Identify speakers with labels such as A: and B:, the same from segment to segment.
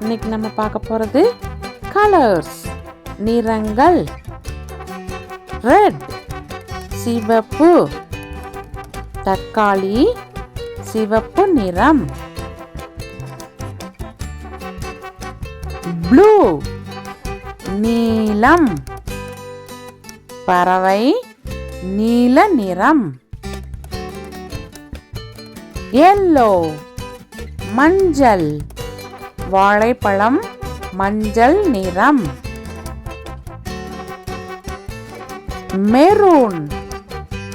A: இன்னைக்கு நம்ம பார்க்க போகிறது கலர்ஸ், நிறங்கள். ரெட் சிவப்பு, தக்காளி சிவப்பு நிறம். ப்ளூ நீலம், பறவை நீல நிறம். எல்லோ மஞ்சள், வாழைப்பழம் மஞ்சள் நிறம். மெரூன்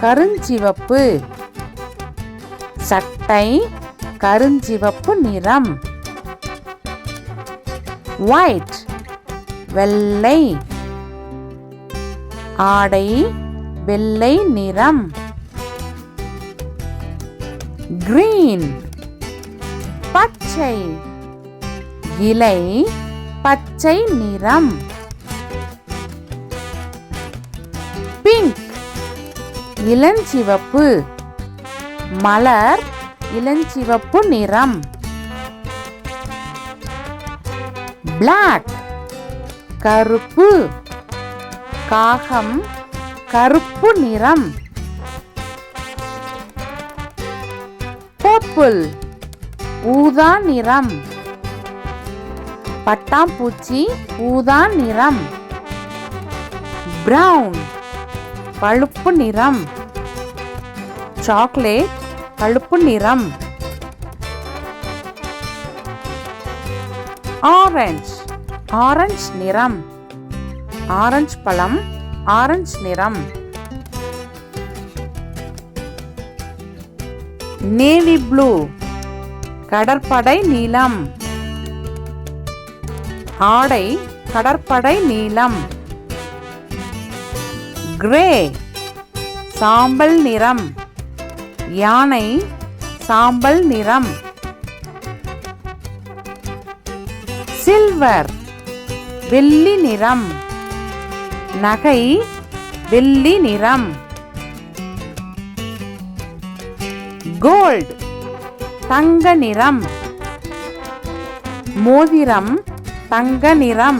A: கருஞ்சிவப்பு, சட்டை கருஞ்சிவப்பு நிறம். ஒயிட் வெள்ளை, ஆடை வெள்ளை நிறம். கிரீன் பச்சை, இலை பச்சை நிறம். பிங்க் இளஞ்சிவப்பு, மலர் இளஞ்சிவப்பு நிறம். பிளாக் கருப்பு, காகம் கருப்பு நிறம். பர்பிள் ஊதா நிறம், பட்டாம்பூச்சி ஊதா நிறம். பிரவுன் பழுப்பு நிறம், சாக்லேட் பழுப்பு நிறம். ஆரஞ்சு ஆரஞ்சு நிறம், ஆரஞ்சு பழம் ஆரஞ்சு நிறம். நேவி ப்ளூ கடற்படை நீலம், ஆடை கடற்படை நீலம். கிரே சாம்பல் நிறம், யானை சாம்பல் நிறம். சில்வர் வெள்ளி நிறம், நகை வெள்ளி நிறம். கோல்ட் தங்க நிறம், மோதிரம் தங்க நிறம்.